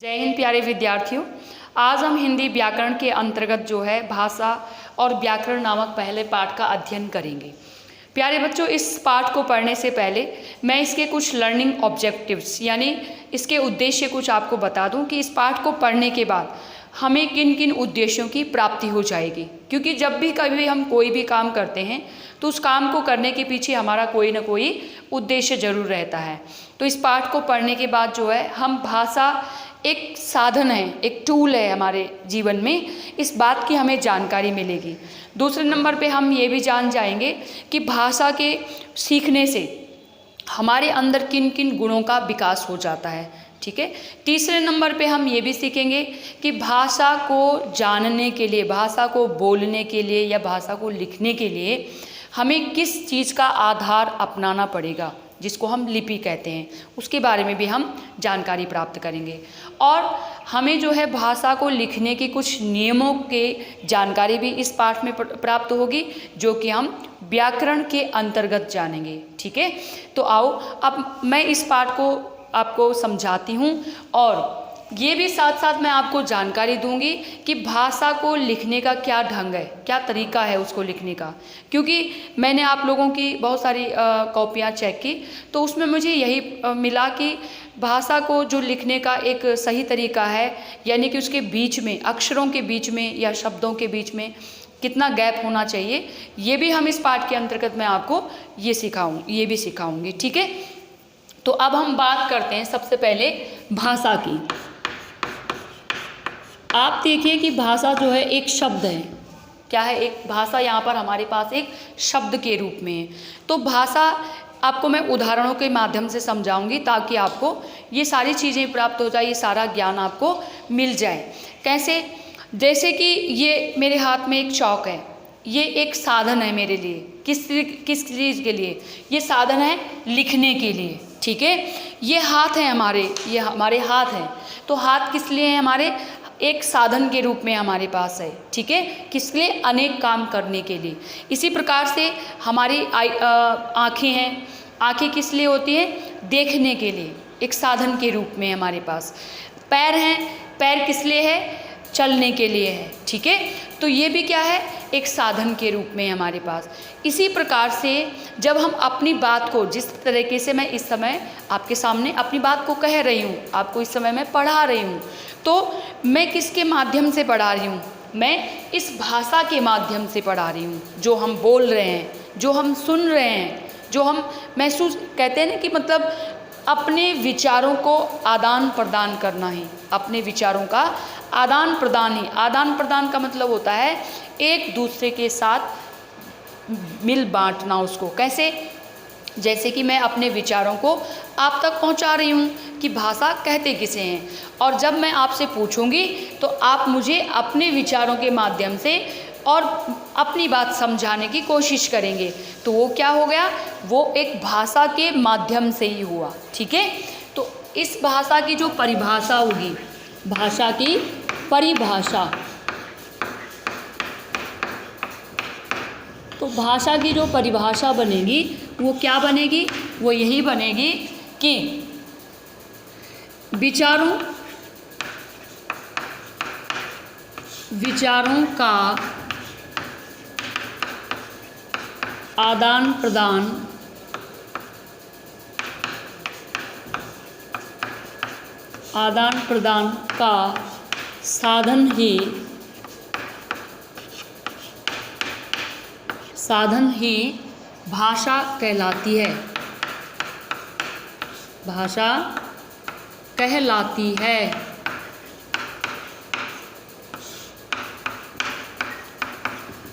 जय हिंद प्यारे विद्यार्थियों। आज हम हिंदी व्याकरण के अंतर्गत जो है भाषा और व्याकरण नामक पहले पाठ का अध्ययन करेंगे। प्यारे बच्चों, इस पाठ को पढ़ने से पहले मैं इसके कुछ लर्निंग ऑब्जेक्टिव्स यानी इसके उद्देश्य कुछ आपको बता दूं कि इस पाठ को पढ़ने के बाद हमें किन किन उद्देश्यों की प्राप्ति हो जाएगी। क्योंकि जब भी कभी हम कोई भी काम करते हैं तो उस काम को करने के पीछे हमारा कोई ना कोई उद्देश्य जरूर रहता है। तो इस पाठ को पढ़ने के बाद जो है हम भाषा एक साधन है, एक टूल है हमारे जीवन में, इस बात की हमें जानकारी मिलेगी। दूसरे नंबर पे हम ये भी जान जाएंगे कि भाषा के सीखने से हमारे अंदर किन किन गुणों का विकास हो जाता है। ठीक है। तीसरे नंबर पे हम ये भी सीखेंगे कि भाषा को जानने के लिए, भाषा को बोलने के लिए या भाषा को लिखने के लिए हमें किस चीज़ का आधार अपनाना पड़ेगा, जिसको हम लिपि कहते हैं, उसके बारे में भी हम जानकारी प्राप्त करेंगे। और हमें जो है भाषा को लिखने के कुछ नियमों के जानकारी भी इस पाठ में प्राप्त होगी, जो कि हम व्याकरण के अंतर्गत जानेंगे। ठीक है। तो आओ अब मैं इस पाठ को आपको समझाती हूँ और ये भी साथ साथ मैं आपको जानकारी दूंगी कि भाषा को लिखने का क्या ढंग है, क्या तरीका है उसको लिखने का। क्योंकि मैंने आप लोगों की बहुत सारी कॉपियाँ चेक की तो उसमें मुझे यही मिला कि भाषा को जो लिखने का एक सही तरीका है, यानी कि उसके बीच में, अक्षरों के बीच में या शब्दों के बीच में कितना गैप होना चाहिए, ये भी हम इस पाठ के अंतर्गत मैं आपको ये भी सिखाऊंगी। ठीक है। तो अब हम बात करते हैं सबसे पहले भाषा की। आप देखिए कि भाषा जो है एक शब्द है। क्या है? एक भाषा यहाँ पर हमारे पास एक शब्द के रूप में है। तो भाषा आपको मैं उदाहरणों के माध्यम से समझाऊंगी ताकि आपको ये सारी चीज़ें प्राप्त हो जाए, ये सारा ज्ञान आपको मिल जाए। कैसे? जैसे कि ये मेरे हाथ में एक चौक है, ये एक साधन है मेरे लिए। किस चीज़ के लिए? ये साधन है लिखने के लिए। ठीक है। ये हाथ है हमारे, ये हमारे हाथ हैं। तो हाथ किस लिए है? हमारे एक साधन के रूप में हमारे पास है। ठीक है। किस लिए? अनेक काम करने के लिए। इसी प्रकार से हमारी आँखें हैं। आँखें किस लिए होती हैं? देखने के लिए, एक साधन के रूप में हमारे पास। पैर हैं, पैर किस लिए है? चलने के लिए है। ठीक है। तो ये भी क्या है? एक साधन के रूप में हमारे पास। इसी प्रकार से जब हम अपनी बात को, जिस तरीके से मैं इस समय आपके सामने अपनी बात को कह रही हूँ, आपको इस समय मैं पढ़ा रही हूँ, तो मैं किसके माध्यम से पढ़ा रही हूँ? मैं इस भाषा के माध्यम से पढ़ा रही हूँ। जो हम बोल रहे हैं, जो हम सुन रहे हैं, जो हम महसूस, कहते हैं ना कि मतलब अपने विचारों को आदान प्रदान करना ही, अपने विचारों का आदान प्रदान ही। आदान प्रदान का मतलब होता है एक दूसरे के साथ मिल बांटना उसको। कैसे? जैसे कि मैं अपने विचारों को आप तक पहुंचा रही हूं कि भाषा कहते किसे हैं, और जब मैं आपसे पूछूंगी तो आप मुझे अपने विचारों के माध्यम से और अपनी बात समझाने की कोशिश करेंगे। तो वो क्या हो गया? वो एक भाषा के माध्यम से ही हुआ। ठीक है। तो इस भाषा की जो परिभाषा होगी, भाषा की परिभाषा, तो भाषा की जो परिभाषा बनेगी वो क्या बनेगी? वो यही बनेगी कि विचारों का आदान प्रदान का साधन ही भाषा कहलाती है। भाषा कहलाती है।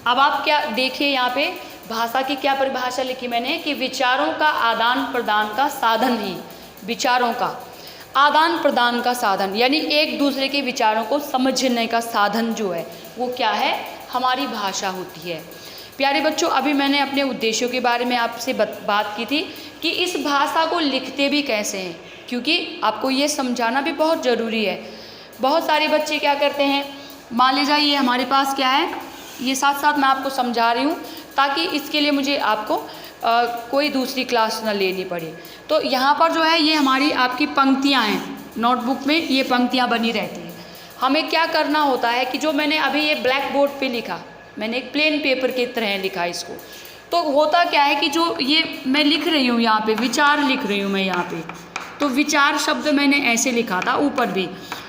अब आप क्या देखिए, यहाँ पे भाषा की क्या परिभाषा लिखी मैंने कि विचारों का आदान प्रदान का साधन ही, विचारों का आदान प्रदान का साधन, यानी एक दूसरे के विचारों को समझने का साधन जो है वो क्या है? हमारी भाषा होती है। प्यारे बच्चों, अभी मैंने अपने उद्देश्यों के बारे में आपसे बात की थी कि इस भाषा को लिखते भी कैसे हैं, क्योंकि आपको ये समझाना भी बहुत ज़रूरी है। बहुत सारे बच्चे क्या करते हैं, मान लीजिए ये हमारे पास क्या है, ये साथ साथ मैं आपको समझा रही हूँ ताकि इसके लिए मुझे आपको कोई दूसरी क्लास ना लेनी पड़े। तो यहाँ पर जो है ये हमारी आपकी पंक्तियाँ हैं, नोटबुक में ये पंक्तियाँ बनी रहती हैं। हमें क्या करना होता है कि जो मैंने अभी ये ब्लैक बोर्ड पे लिखा, मैंने एक प्लेन पेपर की तरह लिखा इसको, तो होता क्या है कि जो ये मैं लिख रही हूँ यहाँ पे, विचार लिख रही हूँ मैं यहाँ पे, तो विचार शब्द मैंने ऐसे लिखा था ऊपर भी।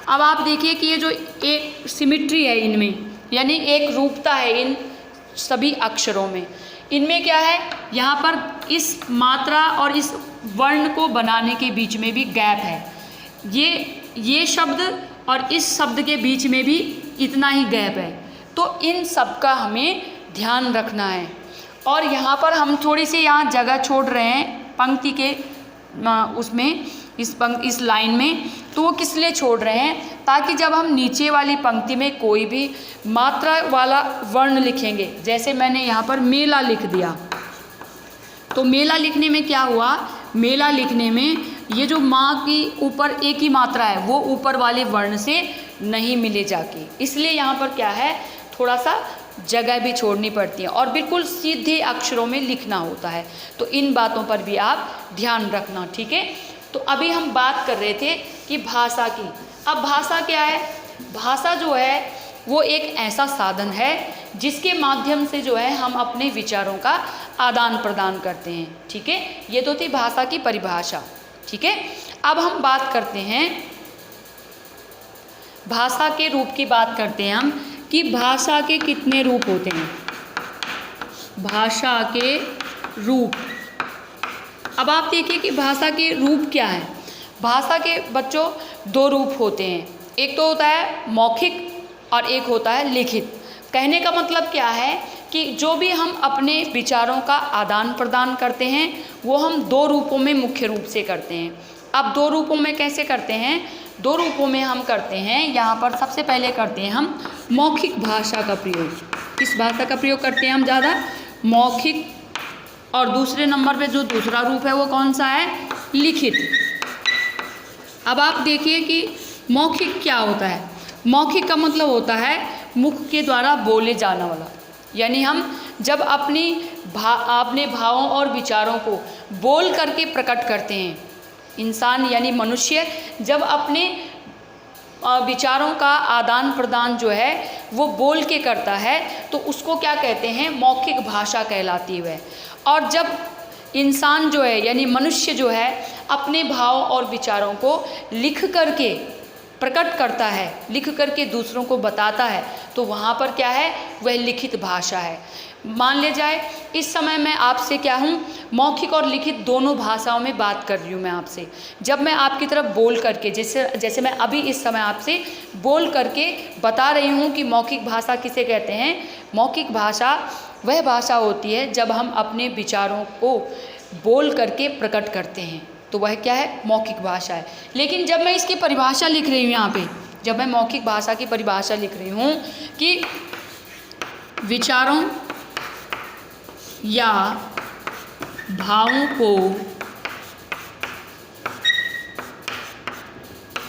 अब आप देखिए कि ये जो एक सिमिट्री है इनमें, यानी एक रूपता है इन सभी अक्षरों में, इनमें क्या है, यहाँ पर इस मात्रा और इस वर्ण को बनाने के बीच में भी गैप है। ये शब्द और इस शब्द के बीच में भी इतना ही गैप है। तो इन सब का हमें ध्यान रखना है। और यहाँ पर हम थोड़ी सी यहाँ जगह छोड़ रहे हैं पंक्ति के उसमें, इस लाइन में, तो वो किस लिए छोड़ रहे हैं, ताकि जब हम नीचे वाली पंक्ति में कोई भी मात्रा वाला वर्ण लिखेंगे, जैसे मैंने यहाँ पर मेला लिख दिया, तो मेला लिखने में क्या हुआ, मेला लिखने में ये जो माँ की ऊपर एक ही मात्रा है वो ऊपर वाले वर्ण से नहीं मिले जाके, इसलिए यहाँ पर क्या है, थोड़ा सा जगह भी छोड़नी पड़ती है और बिल्कुल सीधे अक्षरों में लिखना होता है। तो इन बातों पर भी आप ध्यान रखना, ठीक है। तो अभी हम बात कर रहे थे कि भाषा की। अब भाषा क्या है, भाषा जो है वो एक ऐसा साधन है जिसके माध्यम से जो है हम अपने विचारों का आदान प्रदान करते हैं, ठीक है। ये तो थी भाषा की परिभाषा, ठीक है। अब हम बात करते हैं भाषा के रूप की बात करते हैं हम, कि भाषा के कितने रूप होते हैं। भाषा के रूप, अब आप देखिए कि भाषा के रूप क्या है। भाषा के बच्चों दो रूप होते हैं, एक तो होता है मौखिक और एक होता है लिखित। कहने का मतलब क्या है कि जो भी हम अपने विचारों का आदान प्रदान करते हैं वो हम दो रूपों में मुख्य रूप से करते हैं। अब दो रूपों में कैसे करते हैं, दो रूपों में हम करते हैं, यहाँ पर सबसे पहले करते हैं हम मौखिक भाषा का प्रयोग। किस भाषा का प्रयोग करते हैं हम ज़्यादा, मौखिक। और दूसरे नंबर पे जो दूसरा रूप है वो कौन सा है, लिखित। अब आप देखिए कि मौखिक क्या होता है। मौखिक का मतलब होता है मुख के द्वारा बोले जाने वाला, यानी हम जब अपने भावों और विचारों को बोल करके प्रकट करते हैं। इंसान यानी मनुष्य जब अपने विचारों का आदान प्रदान जो है वो बोल के करता है तो उसको क्या कहते हैं, मौखिक भाषा कहलाती है। और जब इंसान जो है यानी मनुष्य जो है अपने भाव और विचारों को लिख करके प्रकट करता है, लिख करके दूसरों को बताता है, तो वहाँ पर क्या है, वह लिखित भाषा है। मान ले जाए इस समय मैं आपसे क्या हूँ, मौखिक और लिखित दोनों भाषाओं में बात कर रही हूँ मैं आपसे। जब मैं आपकी तरफ बोल करके, जैसे मैं अभी इस समय आपसे बोल करके बता रही हूँ कि मौखिक भाषा किसे कहते हैं। मौखिक भाषा वह भाषा होती है जब हम अपने विचारों को बोल करके प्रकट करते हैं, तो वह क्या है, मौखिक भाषा है। लेकिन जब मैं इसकी परिभाषा लिख रही हूँ यहाँ पे, जब मैं मौखिक भाषा की परिभाषा लिख रही हूँ कि विचारों या भावों को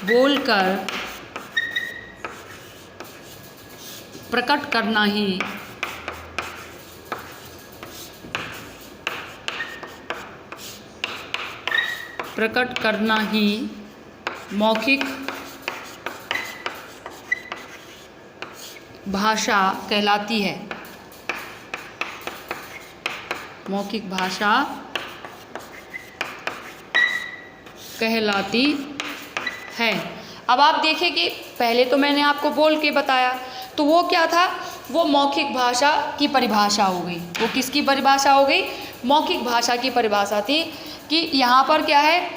बोलकर प्रकट करना ही मौखिक भाषा कहलाती है। मौखिक भाषा कहलाती है। अब आप देखिए कि पहले तो मैंने आपको बोल के बताया, तो वो क्या था, वो मौखिक भाषा की परिभाषा हो गई। वो किसकी परिभाषा हो गई, मौखिक भाषा की परिभाषा थी कि यहाँ पर क्या है,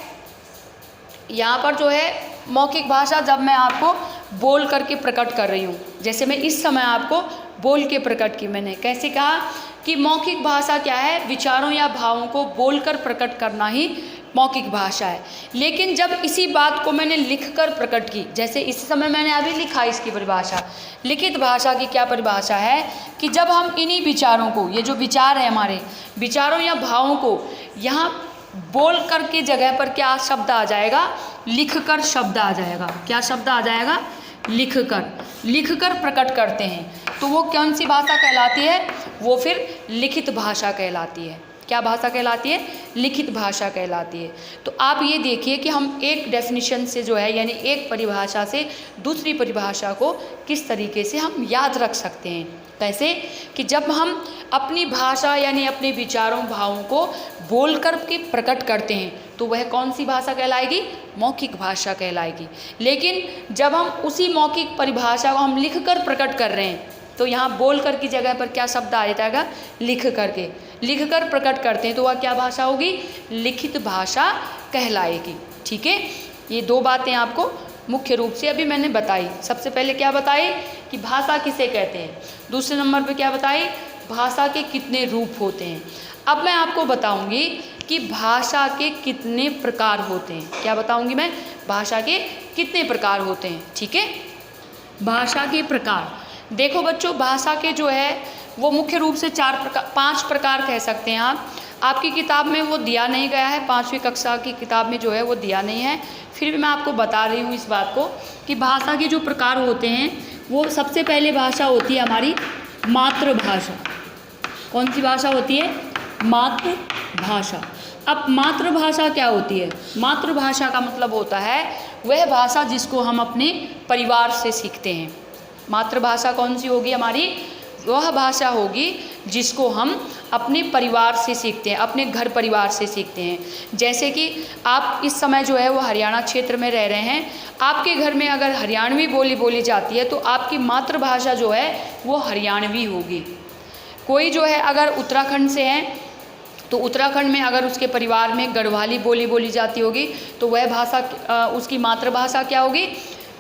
यहाँ पर जो है मौखिक भाषा जब मैं आपको बोल करके प्रकट कर रही हूँ, जैसे मैं इस समय आपको बोल के प्रकट की, मैंने कैसे कहा कि मौखिक भाषा क्या है, विचारों या भावों को बोलकर प्रकट करना ही मौखिक भाषा है। लेकिन जब इसी बात को मैंने लिखकर प्रकट की, जैसे इस समय मैंने अभी लिखा इसकी परिभाषा, लिखित भाषा की क्या परिभाषा है कि जब हम इन्हीं विचारों को, ये जो विचार है हमारे विचारों या भावों को यहाँ बोल कर की जगह पर क्या शब्द आ जाएगा, लिखकर शब्द आ जाएगा। क्या शब्द आ जाएगा, लिखकर प्रकट करते हैं, तो वो कौन सी भाषा कहलाती है, वो फिर लिखित भाषा कहलाती है। क्या भाषा कहलाती है? लिखित भाषा कहलाती है। तो आप ये देखिए कि हम एक डेफिनेशन से जो है यानी एक परिभाषा से दूसरी परिभाषा को किस तरीके से हम याद रख सकते हैं। कैसे कि जब हम अपनी भाषा यानी अपने विचारों भावों को बोलकर के प्रकट करते हैं तो वह कौन सी भाषा कहलाएगी? मौखिक भाषा कहलाएगी। लेकिन जब हम उसी मौखिक परिभाषा को हम लिखकर प्रकट कर रहे हैं तो यहाँ बोल कर की जगह पर क्या शब्द आ जाएगा? लिख करके, लिख कर प्रकट करते हैं तो वह क्या भाषा होगी? लिखित भाषा कहलाएगी। ठीक है, ये दो बातें आपको मुख्य रूप से अभी मैंने बताई। सबसे पहले क्या बताई कि भाषा किसे कहते हैं, दूसरे नंबर पे क्या बताई? भाषा के कितने रूप होते हैं। अब मैं आपको बताऊंगी कि भाषा के कितने प्रकार होते हैं। क्या बताऊंगी मैं? भाषा के कितने प्रकार होते हैं। ठीक है, भाषा के प्रकार देखो बच्चों, भाषा के जो है वो मुख्य रूप से 5 प्रकार कह सकते हैं आप। आपकी किताब में वो दिया नहीं गया है, 5वीं कक्षा की किताब में जो है वो दिया नहीं है, फिर भी मैं आपको बता रही हूँ इस बात को कि भाषा के जो प्रकार होते हैं वो सबसे पहले भाषा होती है हमारी मातृभाषा। कौन सी भाषा होती है? मातृभाषा। अब मातृभाषा क्या होती है? मातृभाषा का मतलब होता है वह भाषा जिसको हम अपने परिवार से सीखते हैं। मातृभाषा कौन सी होगी हमारी? वह भाषा होगी जिसको हम अपने परिवार से सीखते हैं, अपने घर परिवार से सीखते हैं। जैसे कि आप इस समय जो है वो हरियाणा क्षेत्र में रह रहे हैं, आपके घर में अगर हरियाणवी बोली बोली जाती है तो आपकी मातृभाषा जो है वो हरियाणवी होगी। कोई जो है अगर उत्तराखंड से है तो उत्तराखंड में अगर उसके परिवार में गढ़वाली बोली बोली जाती होगी तो वह भाषा उसकी मातृभाषा क्या होगी?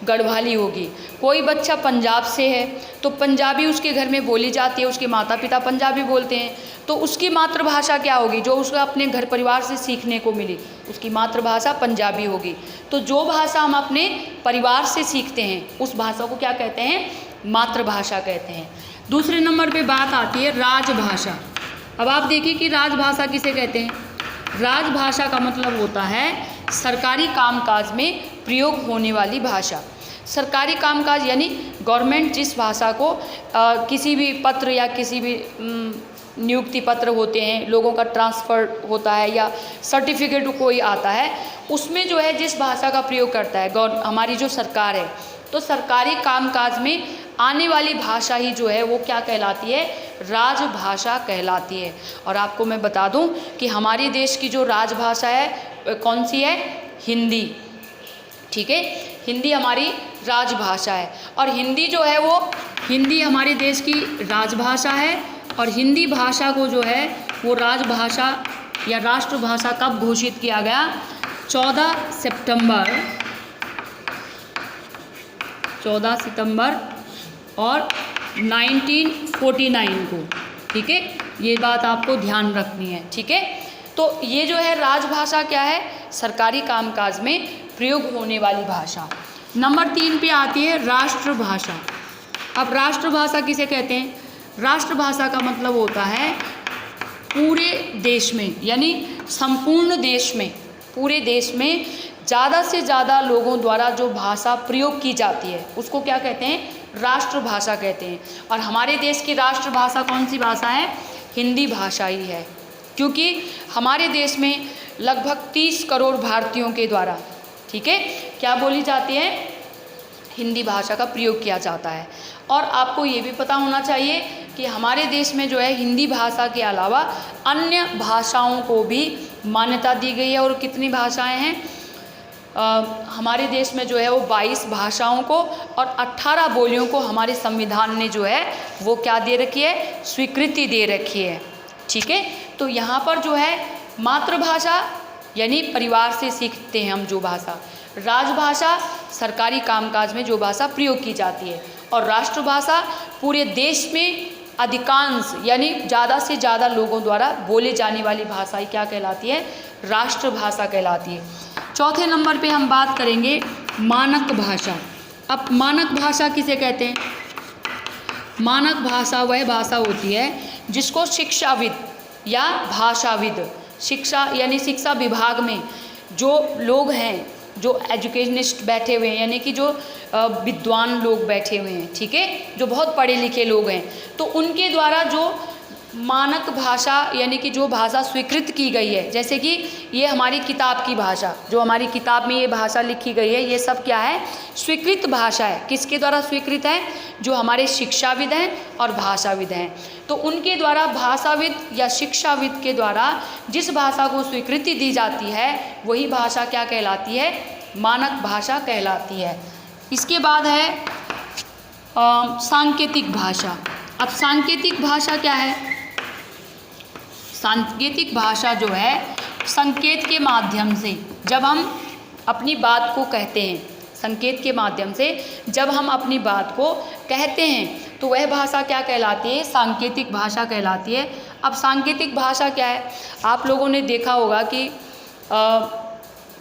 गढ़वाली होगी। कोई बच्चा पंजाब से है तो पंजाबी उसके घर में बोली जाती है, उसके माता पिता पंजाबी बोलते हैं तो उसकी मातृभाषा क्या होगी? जो उसको अपने घर परिवार से सीखने को मिली उसकी मातृभाषा पंजाबी होगी। तो जो भाषा हम अपने परिवार से सीखते हैं उस भाषा को क्या कहते हैं? मातृभाषा कहते हैं। दूसरे नंबर पे बात आती है राजभाषा। अब आप देखिए कि राजभाषा किसे कहते हैं? राजभाषा का मतलब होता है सरकारी कामकाज में प्रयोग होने वाली भाषा। सरकारी कामकाज यानी गवर्नमेंट जिस भाषा को किसी भी पत्र या किसी भी नियुक्ति पत्र होते हैं, लोगों का ट्रांसफ़र होता है या सर्टिफिकेट कोई आता है, उसमें जो है जिस भाषा का प्रयोग करता है हमारी जो सरकार है, तो सरकारी कामकाज में आने वाली भाषा ही जो है वो क्या कहलाती है? राजभाषा कहलाती है। और आपको मैं बता दूं कि हमारे देश की जो राजभाषा है कौन सी है? हिंदी। ठीक है, हिंदी हमारी राजभाषा है और हिंदी जो है वो हिंदी हमारे देश की राजभाषा है। और हिंदी भाषा को जो है वो राजभाषा या राष्ट्रभाषा कब घोषित किया गया? 14 सितंबर और 1949 को। ठीक है, ये बात आपको ध्यान रखनी है। ठीक है, तो ये जो है राजभाषा क्या है? सरकारी कामकाज में प्रयोग होने वाली भाषा। नंबर 3 पे आती है राष्ट्रभाषा। अब राष्ट्रभाषा किसे कहते हैं? राष्ट्रभाषा का मतलब होता है पूरे देश में यानी संपूर्ण देश में, पूरे देश में ज़्यादा से ज़्यादा लोगों द्वारा जो भाषा प्रयोग की जाती है उसको क्या कहते हैं? राष्ट्रभाषा कहते हैं। और हमारे देश की राष्ट्रभाषा कौन सी भाषा है? हिंदी भाषा ही है, क्योंकि हमारे देश में लगभग 30 करोड़ भारतीयों के द्वारा, ठीक है, क्या बोली जाती है? हिंदी भाषा का प्रयोग किया जाता है। और आपको ये भी पता होना चाहिए कि हमारे देश में जो है हिंदी भाषा के अलावा अन्य भाषाओं को भी मान्यता दी गई है। और कितनी भाषाएं हैं हमारे देश में जो है वो 22 भाषाओं को और 18 बोलियों को हमारे संविधान ने जो है वो क्या दे रखी है? स्वीकृति दे रखी है। ठीक है, तो यहाँ पर जो है मातृभाषा यानी परिवार से सीखते हैं हम जो भाषा, राजभाषा सरकारी कामकाज में जो भाषा प्रयोग की जाती है, और राष्ट्रभाषा पूरे देश में अधिकांश यानी ज़्यादा से ज़्यादा लोगों द्वारा बोले जाने वाली भाषा ही क्या कहलाती है? राष्ट्रभाषा कहलाती है। चौथे नंबर पे हम बात करेंगे मानक भाषा। अब मानक भाषा किसे कहते हैं? मानक भाषा वह भाषा होती है जिसको शिक्षाविद या भाषाविद, शिक्षा यानी शिक्षा विभाग में जो लोग हैं, जो एजुकेशनिस्ट बैठे हुए हैं यानी कि जो विद्वान लोग बैठे हुए हैं, ठीक है, जो बहुत पढ़े लिखे लोग हैं, तो उनके द्वारा जो मानक भाषा यानी कि जो भाषा स्वीकृत की गई है, जैसे कि ये हमारी किताब की भाषा, जो हमारी किताब में ये भाषा लिखी गई है, ये सब क्या है, स्वीकृत भाषा है। किसके द्वारा स्वीकृत है? जो हमारे शिक्षाविद हैं और भाषाविद हैं। तो उनके द्वारा, भाषाविद या शिक्षाविद के द्वारा जिस भाषा को स्वीकृति दी जाती है वही भाषा क्या कहलाती है? मानक भाषा कहलाती है। इसके बाद है सांकेतिक भाषा। अब सांकेतिक भाषा क्या है? सांकेतिक भाषा जो है संकेत के माध्यम से जब हम अपनी बात को कहते हैं, संकेत के माध्यम से जब हम अपनी बात को कहते हैं तो वह भाषा क्या कहलाती है? सांकेतिक भाषा कहलाती है। अब सांकेतिक भाषा क्या है? आप लोगों ने देखा होगा कि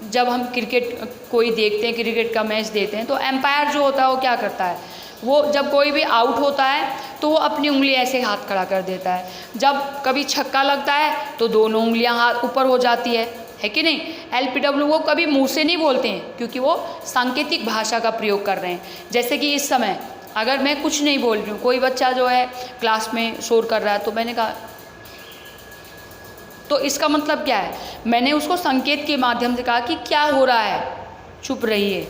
जब हम क्रिकेट कोई देखते हैं, क्रिकेट का मैच देते हैं, तो एम्पायर जो होता है वो क्या करता है? वो जब कोई भी आउट होता है तो वो अपनी उंगली ऐसे हाथ खड़ा कर देता है। जब कभी छक्का लगता है तो दोनों उंगलियां हाथ ऊपर हो जाती है कि नहीं? LPW वो कभी मुंह से नहीं बोलते हैं क्योंकि वो सांकेतिक भाषा का प्रयोग कर रहे हैं। जैसे कि इस समय अगर मैं कुछ नहीं बोल रही हूँ, कोई बच्चा जो है क्लास में शोर कर रहा है, तो मैंने कहा, तो इसका मतलब क्या है? मैंने उसको संकेत के माध्यम से कहा कि क्या हो रहा है, चुप रहिए,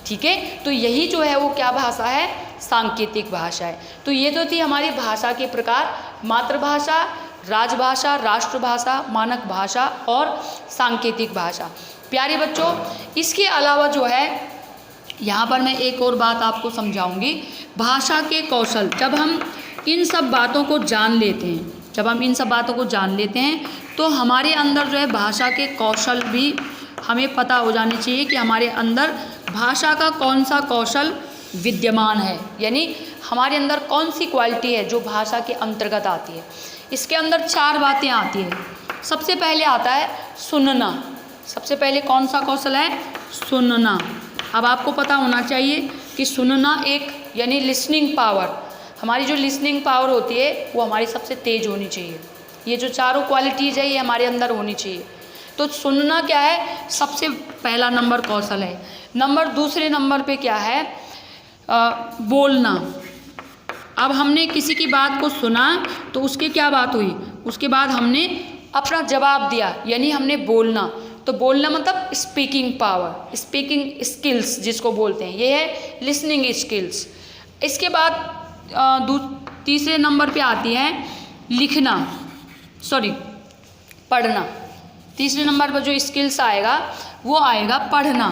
ठीक है? तो यही जो है वो क्या भाषा है? सांकेतिक भाषा है। तो ये तो थी हमारी भाषा के प्रकार, मातृभाषा, राजभाषा, राष्ट्रभाषा, मानक भाषा और सांकेतिक भाषा। प्यारे बच्चों, इसके अलावा जो है यहाँ पर मैं एक और बात आपको समझाऊंगी, भाषा के कौशल। जब हम इन सब बातों को जान लेते हैं, जब हम इन सब बातों को जान लेते हैं तो हमारे अंदर जो है भाषा के कौशल भी हमें पता हो जाने चाहिए कि हमारे अंदर भाषा का कौन सा कौशल विद्यमान है, यानी हमारे अंदर कौन सी क्वालिटी है जो भाषा के अंतर्गत आती है। इसके अंदर 4 बातें आती हैं। सबसे पहले आता है सुनना। सबसे पहले कौन सा कौशल है? सुनना। अब आपको पता होना चाहिए कि सुनना एक यानी लिसनिंग पावर, हमारी जो लिसनिंग पावर होती है वो हमारी सबसे तेज़ होनी चाहिए। ये जो चारों क्वालिटीज़ है ये हमारे अंदर होनी चाहिए। तो सुनना क्या है? सबसे पहला नंबर कौशल है। दूसरे नंबर पे क्या है? बोलना। अब हमने किसी की बात को सुना तो उसके क्या बात हुई? उसके बाद हमने अपना जवाब दिया, यानी हमने बोलना। तो बोलना मतलब स्पीकिंग पावर, स्पीकिंग स्किल्स जिसको बोलते हैं, ये है लिसनिंग स्किल्स। इसके बाद तीसरे नंबर पे आती है पढ़ना। तीसरे नंबर पर जो स्किल्स आएगा वो आएगा पढ़ना,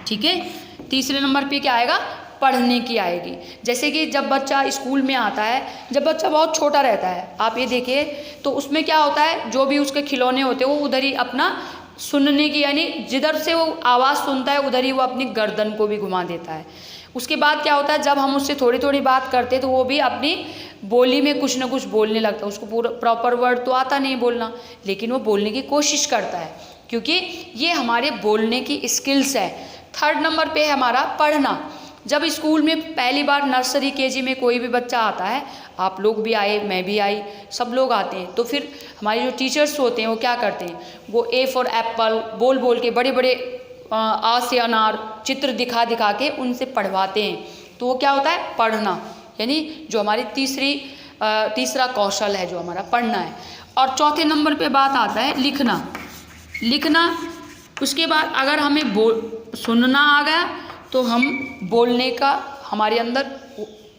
ठीक है? तीसरे नंबर पे क्या आएगा? पढ़ने की आएगी। जैसे कि जब बच्चा स्कूल में आता है, जब बच्चा बहुत छोटा रहता है, आप ये देखिए तो उसमें क्या होता है, जो भी उसके खिलौने होते हैं वो उधर ही अपना सुनने की, यानी जिधर से वो आवाज़ सुनता है उधर ही वो अपनी गर्दन को भी घुमा देता है। उसके बाद क्या होता है, जब हम उससे थोड़ी थोड़ी बात करते हैं तो वो भी अपनी बोली में कुछ ना कुछ बोलने लगता है। उसको पूरा प्रॉपर वर्ड तो आता नहीं बोलना, लेकिन वो बोलने की कोशिश करता है, क्योंकि ये हमारे बोलने की स्किल्स है। थर्ड नंबर पे है हमारा पढ़ना। जब स्कूल में पहली बार नर्सरी केजी में कोई भी बच्चा आता है, आप लोग भी आए, मैं भी आई, सब लोग आते हैं, तो फिर हमारे जो टीचर्स होते हैं वो क्या करते हैं, वो ए फॉर एप्पल बोल बोल के बड़े बड़े आ से अनार चित्र दिखा दिखा के उनसे पढ़वाते हैं। तो वो क्या होता है? पढ़ना, यानी जो हमारी तीसरा कौशल है जो हमारा पढ़ना है। और चौथे नंबर पे बात आता है लिखना। उसके बाद अगर हमें सुनना आ गया तो हम बोलने का हमारे अंदर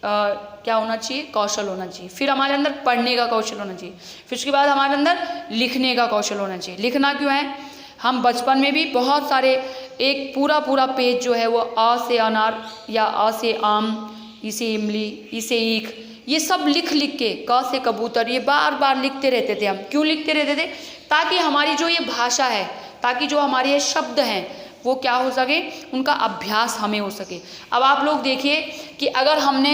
क्या होना चाहिए? कौशल होना चाहिए। फिर हमारे अंदर पढ़ने का कौशल होना चाहिए। फिर उसके बाद हमारे अंदर लिखने का कौशल होना चाहिए। लिखना क्यों है? हम बचपन में भी बहुत सारे एक पूरा पेज जो है वो आ से अनार या आ से आम, ई से इमली, ई से ईख, ये सब लिख के, क से कबूतर, ये बार बार लिखते रहते थे हम। क्यों लिखते रहते थे? ताकि हमारी जो ये भाषा है, ताकि जो हमारे ये शब्द हैं वो क्या हो सके, उनका अभ्यास हमें हो सके। अब आप लोग देखिए कि अगर हमने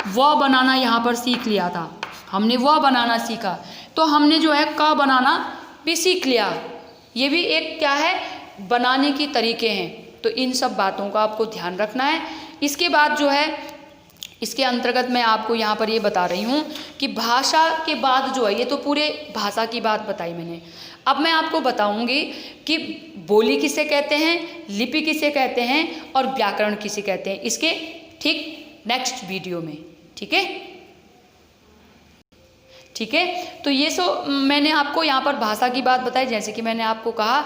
व बनाना यहाँ पर सीख लिया था, हमने व बनाना सीखा, तो हमने जो है क बनाना भी सीख लिया। ये भी एक क्या है? बनाने की तरीके हैं। तो इन सब बातों का आपको ध्यान रखना है। इसके बाद जो है, इसके अंतर्गत मैं आपको यहाँ पर ये बता रही हूँ कि भाषा के बाद जो है, ये तो पूरे भाषा की बात बताई मैंने। अब मैं आपको बताऊंगी कि बोली किसे कहते हैं, लिपि किसे कहते हैं और व्याकरण किसे कहते हैं, इसके ठीक नेक्स्ट वीडियो में, ठीक है। ठीक है। तो ये मैंने आपको यहाँ पर भाषा की बात बताई, जैसे कि मैंने आपको कहा।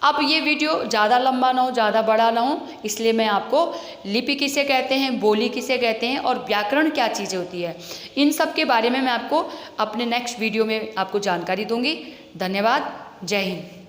अब ये वीडियो ज़्यादा लंबा ना हो, ज़्यादा बड़ा ना हो, इसलिए मैं आपको लिपि किसे कहते हैं, बोली किसे कहते हैं और व्याकरण क्या चीज़ें होती है, इन सब के बारे में मैं आपको अपने नेक्स्ट वीडियो में आपको जानकारी दूंगी। धन्यवाद। जय हिंद।